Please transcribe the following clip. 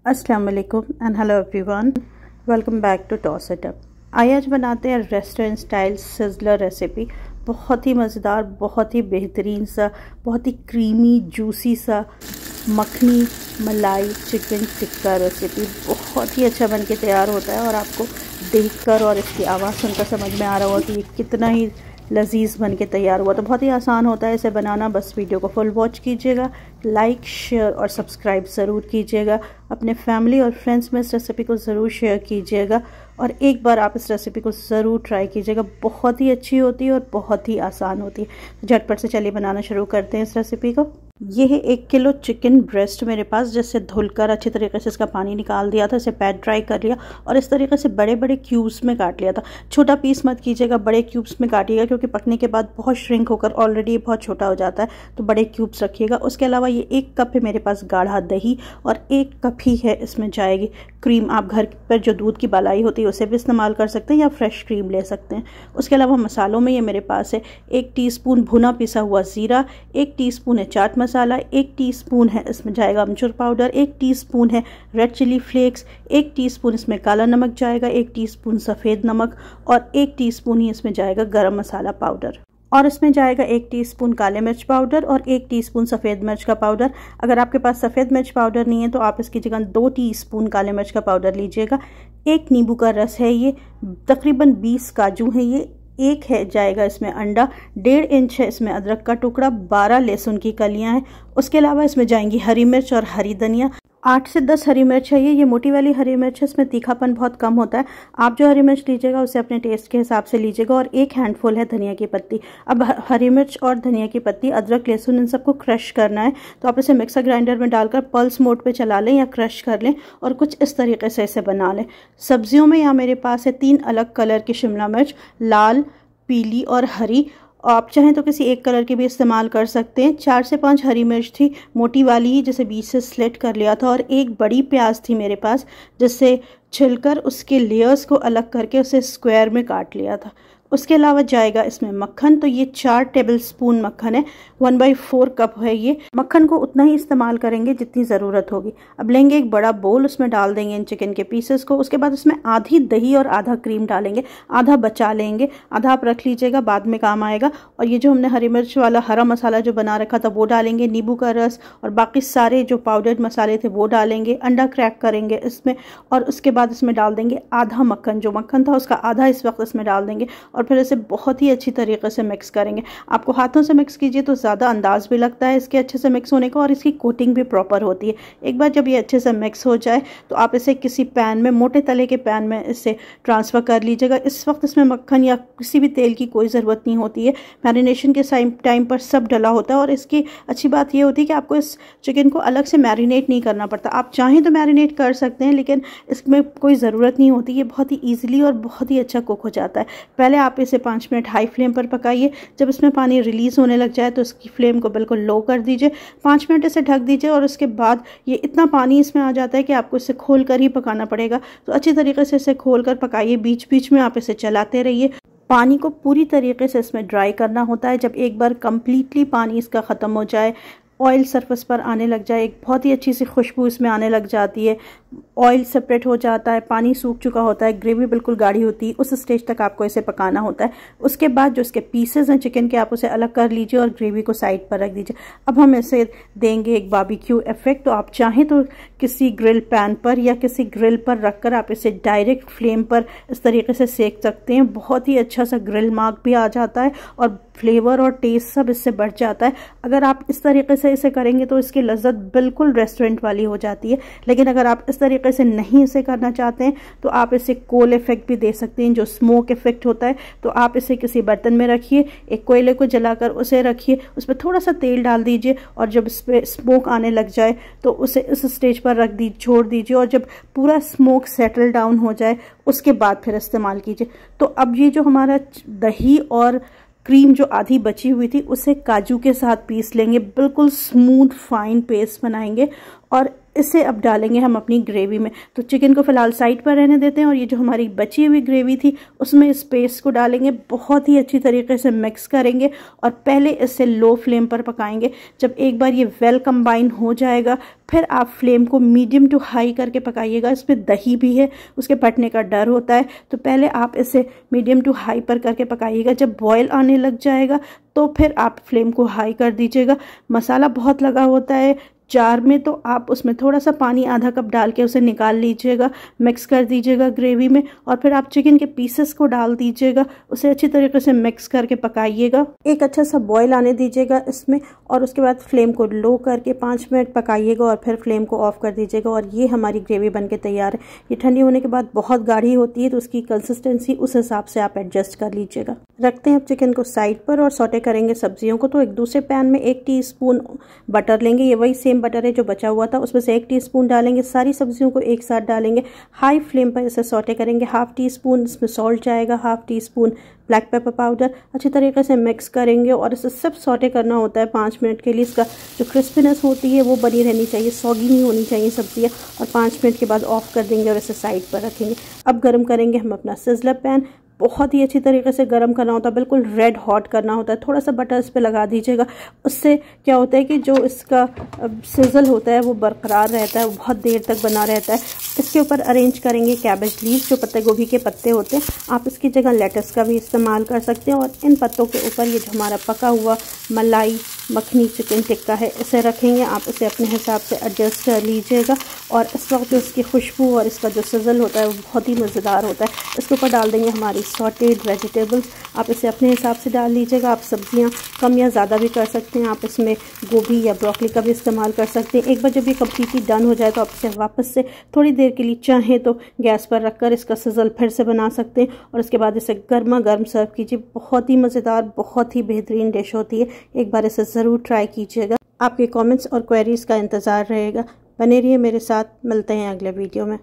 अस्सलाम वालेकुम and hello everyone, welcome back to toss setup. आइए आज बनाते हैं रेस्टोरेंट स्टाइल सिज़लर रेसिपी। बहुत ही मज़ेदार, बहुत ही बेहतरीन सा, बहुत ही क्रीमी जूसी सा मखनी मलाई चिकन टिक्का रेसिपी बहुत ही अच्छा बन के तैयार होता है और आपको देखकर और इसकी आवाज़ सुनकर समझ में आ रहा होगा कि ये कितना ही लजीज बन के तैयार हुआ। तो बहुत ही आसान होता है इसे बनाना। बस वीडियो को फुल वॉच कीजिएगा, लाइक शेयर और सब्सक्राइब ज़रूर कीजिएगा। अपने फैमिली और फ्रेंड्स में इस रेसिपी को ज़रूर शेयर कीजिएगा और एक बार आप इस रेसिपी को ज़रूर ट्राई कीजिएगा। बहुत ही अच्छी होती है और बहुत ही आसान होती है। झटपट से चलिए बनाना शुरू करते हैं इस रेसिपी को। ये है 1 किलो चिकन ब्रेस्ट मेरे पास, जिससे धुलकर अच्छी तरीके से इसका पानी निकाल दिया था। इसे पैड ड्राई कर लिया और इस तरीके से बड़े बड़े क्यूब्स में काट लिया था। छोटा पीस मत कीजिएगा, बड़े क्यूब्स में काटिएगा क्योंकि पकने के बाद बहुत श्रिंक होकर ऑलरेडी बहुत छोटा हो जाता है, तो बड़े क्यूब्स रखिएगा। उसके अलावा ये 1 कप है मेरे पास गाढ़ा दही और 1 कप ही है इसमें जाएगी क्रीम। आप घर पर जो दूध की बालाई होती है उसे भी इस्तेमाल कर सकते हैं या फ्रेश क्रीम ले सकते हैं। उसके अलावा मसालों में ये मेरे पास है 1 टीस्पून भुना पिसा हुआ ज़ीरा, 1 टीस्पून है चाट मसाला, 1 टीस्पून है इसमें जाएगा अमचूर पाउडर, 1 टीस्पून है रेड चिली फ्लेक्स, 1 टीस्पून इसमें काला नमक जाएगा, 1 टीस्पून सफ़ेद नमक और 1 टीस्पून ही इसमें जाएगा गरम मसाला पाउडर। और इसमें जाएगा 1 टीस्पून काले मिर्च पाउडर और 1 टीस्पून सफ़ेद मिर्च का पाउडर। अगर आपके पास सफ़ेद मिर्च पाउडर नहीं है तो आप इसकी जगह 2 टीस्पून काले मिर्च का पाउडर लीजिएगा। 1 नींबू का रस है, ये तकरीबन 20 काजू हैं, ये 1 है जाएगा इसमें अंडा, 1.5 इंच है इसमें अदरक का टुकड़ा, 12 लहसुन की कलियां हैं। उसके अलावा इसमें जाएंगी हरी मिर्च और हरी धनिया। 8 से 10 हरी मिर्च है, ये मोटी वाली हरी मिर्च है, इसमें तीखापन बहुत कम होता है। आप जो हरी मिर्च लीजिएगा उसे अपने टेस्ट के हिसाब से लीजिएगा। और 1 हैंडफुल है धनिया की पत्ती। अब हरी मिर्च और धनिया की पत्ती, अदरक लहसुन इन सबको क्रश करना है, तो आप इसे मिक्सर ग्राइंडर में डालकर पल्स मोड पे चला लें या क्रश कर लें और कुछ इस तरीके से इसे बना लें। सब्जियों में यहाँ मेरे पास है 3 अलग कलर की शिमला मिर्च, लाल, पीली और हरी। आप चाहें तो किसी एक कलर के भी इस्तेमाल कर सकते हैं। 4 से 5 हरी मिर्च थी, मोटी वाली, जिसे बीच से स्लिट कर लिया था। और 1 बड़ी प्याज थी मेरे पास, जिससे छिलकर उसके लेयर्स को अलग करके उसे स्क्वायर में काट लिया था। उसके अलावा जाएगा इसमें मक्खन, तो ये 4 टेबलस्पून मक्खन है, 1/4 कप है ये। मक्खन को उतना ही इस्तेमाल करेंगे जितनी ज़रूरत होगी। अब लेंगे एक बड़ा बोल, उसमें डाल देंगे इन चिकन के पीसेस को। उसके बाद इसमें आधी दही और आधा क्रीम डालेंगे, आधा बचा लेंगे, आधा आप रख लीजिएगा, बाद में काम आएगा। और ये जो हमने हरी मिर्च वाला हरा मसाला जो बना रखा था वो डालेंगे, नींबू का रस और बाकी सारे जो पाउडर्ड मसाले थे वो डालेंगे। अंडा क्रैक करेंगे इसमें और उसके बाद इसमें डाल देंगे आधा मक्खन, जो मक्खन था उसका आधा इस वक्त इसमें डाल देंगे और फिर इसे बहुत ही अच्छी तरीके से मिक्स करेंगे। आपको हाथों से मिक्स कीजिए तो ज़्यादा अंदाज भी लगता है इसके अच्छे से मिक्स होने का और इसकी कोटिंग भी प्रॉपर होती है। एक बार जब ये अच्छे से मिक्स हो जाए तो आप इसे किसी पैन में, मोटे तले के पैन में इसे ट्रांसफ़र कर लीजिएगा। इस वक्त इसमें मक्खन या किसी भी तेल की कोई ज़रूरत नहीं होती है। मैरिनेशन के टाइम पर सब डला होता है और इसकी अच्छी बात ये होती है कि आपको इस चिकन को अलग से मैरिनेट नहीं करना पड़ता। आप चाहें तो मैरिनेट कर सकते हैं लेकिन इसमें कोई ज़रूरत नहीं होती। ये बहुत ही ईजिली और बहुत ही अच्छा कुक हो जाता है। पहले आप इसे 5 मिनट हाई फ्लेम पर पकाइए। जब इसमें पानी रिलीज़ होने लग जाए तो इसकी फ्लेम को बिल्कुल लो कर दीजिए। 5 मिनट इसे ढक दीजिए और उसके बाद ये इतना पानी इसमें आ जाता है कि आपको इसे खोल कर ही पकाना पड़ेगा। तो अच्छी तरीके से इसे खोल कर पकाइए, बीच बीच में आप इसे चलाते रहिए। पानी को पूरी तरीके से इसमें ड्राई करना होता है। जब एक बार कम्प्लीटली पानी इसका ख़त्म हो जाए, ऑयल सरफेस पर आने लग जाए, एक बहुत ही अच्छी सी खुशबू इसमें आने लग जाती है, ऑयल सेपरेट हो जाता है, पानी सूख चुका होता है, ग्रेवी बिल्कुल गाढ़ी होती है, उस स्टेज तक आपको इसे पकाना होता है। उसके बाद जो इसके पीसेस हैं चिकन के, आप उसे अलग कर लीजिए और ग्रेवी को साइड पर रख दीजिए। अब हम इसे देंगे एक बारबेक्यू इफेक्ट। तो आप चाहें तो किसी ग्रिल पैन पर या किसी ग्रिल पर रखकर आप इसे डायरेक्ट फ्लेम पर इस तरीके से सेक सकते हैं। बहुत ही अच्छा सा ग्रिल मार्क भी आ जाता है और फ्लेवर और टेस्ट सब इससे बढ़ जाता है। अगर आप इस तरीके से इसे करेंगे तो इसकी लज्जत बिल्कुल रेस्टोरेंट वाली हो जाती है। लेकिन अगर आप इस तरीके से नहीं इसे करना चाहते हैं तो आप इसे कोल इफेक्ट भी दे सकते हैं, जो स्मोक इफेक्ट होता है। तो आप इसे किसी बर्तन में रखिए, एक कोयले को जलाकर उसे रखिए, उस पर थोड़ा सा तेल डाल दीजिए और जब इस पर स्मोक आने लग जाए तो उसे इस स्टेज पर रख छोड़ दीजिए और जब पूरा स्मोक सेटल डाउन हो जाए उसके बाद फिर इस्तेमाल कीजिए। तो अब ये जो हमारा दही और क्रीम जो आधी बची हुई थी उसे काजू के साथ पीस लेंगे, बिल्कुल स्मूथ फाइन पेस्ट बनाएंगे और इसे अब डालेंगे हम अपनी ग्रेवी में। तो चिकन को फ़िलहाल साइड पर रहने देते हैं और ये जो हमारी बची हुई ग्रेवी थी उसमें इस पेस्ट को डालेंगे, बहुत ही अच्छी तरीके से मिक्स करेंगे और पहले इसे लो फ्लेम पर पकाएंगे। जब एक बार ये वेल कंबाइन हो जाएगा फिर आप फ्लेम को मीडियम टू हाई करके पकाइएगा। इसमें दही भी है, उसके फटने का डर होता है, तो पहले आप इसे मीडियम टू हाई पर करके पकाइएगा। जब बॉयल आने लग जाएगा तो फिर आप फ्लेम को हाई कर दीजिएगा। मसाला बहुत लगा होता है जार में, तो आप उसमें थोड़ा सा पानी आधा कप डाल के उसे निकाल लीजिएगा, मिक्स कर दीजिएगा ग्रेवी में और फिर आप चिकन के पीसेस को डाल दीजिएगा, उसे अच्छी तरीके से मिक्स करके पकाइएगा। एक अच्छा सा बॉयल आने दीजिएगा इसमें और उसके बाद फ्लेम को लो करके 5 मिनट पकाइएगा और फिर फ्लेम को ऑफ कर दीजिएगा और ये हमारी ग्रेवी बनके तैयार है। ये ठंडी होने के बाद बहुत गाढ़ी होती है, तो उसकी कंसिस्टेंसी उस हिसाब से आप एडजस्ट कर लीजिएगा। रखते हैं अब चिकन को साइड पर और सौटे करेंगे सब्जियों को। तो एक दूसरे पैन में 1 टीस्पून बटर लेंगे, ये वही सेम बटर है जो बचा हुआ था, उसमें से 1 टीस्पून डालेंगे। सारी सब्जियों को एक साथ डालेंगे, हाई फ्लेम पर इसे सौटे करेंगे। हाफ टी स्पून इसमें सॉल्ट जाएगा, half tea spoon black pepper powder, अच्छी तरीके से मिक्स करेंगे और इसे सिर्फ सौटे करना होता है 5 मिनट के लिए। इसका जो क्रिस्पीनेस होती है वो बनी रहनी चाहिए, सॉगी नहीं होनी चाहिए सब्जियाँ। और 5 मिनट के बाद ऑफ कर देंगे और इसे साइड पर रखेंगे। अब गर्म करेंगे हम अपना सिजलर पैन, बहुत ही अच्छी तरीके से गर्म करना होता है, बिल्कुल रेड हॉट करना होता है। थोड़ा सा बटर इस पर लगा दीजिएगा, उससे क्या होता है कि जो इसका सिजल होता है वो बरकरार रहता है, वो बहुत देर तक बना रहता है। इसके ऊपर अरेंज करेंगे कैबेज लीव्स, जो पत्ते गोभी के पत्ते होते हैं। आप इसकी जगह लेटस का भी इस्तेमाल कर सकते हैं। और इन पत्तों के ऊपर ये जो हमारा पका हुआ मलाई मखनी चिकन टिक्का है इसे रखेंगे। आप इसे अपने हिसाब से एडजस्ट कर लीजिएगा और इस वक्त जो इसकी खुशबू और इसका जो सिजल होता है वो बहुत ही मज़ेदार होता है। इसके ऊपर डाल देंगे हमारी सॉटेड वेजिटेबल्स, आप इसे अपने हिसाब से डाल लीजिएगा। आप सब्जियां कम या ज़्यादा भी कर सकते हैं, आप इसमें गोभी या ब्रोकली का भी इस्तेमाल कर सकते हैं। एक बार जब ये कम्प्लीटली डन हो जाए तो आप इसे वापस से थोड़ी देर के लिए चाहें तो गैस पर रखकर इसका सिजल फिर से बना सकते हैं और उसके बाद इसे गर्मा गर्म सर्व कीजिए। बहुत ही मज़ेदार, बहुत ही बेहतरीन डिश होती है, एक बार इसे ज़रूर ट्राई कीजिएगा। आपके कमेंट्स और क्वेरीज़ का इंतज़ार रहेगा। बने रहिए मेरे साथ, मिलते हैं अगले वीडियो में।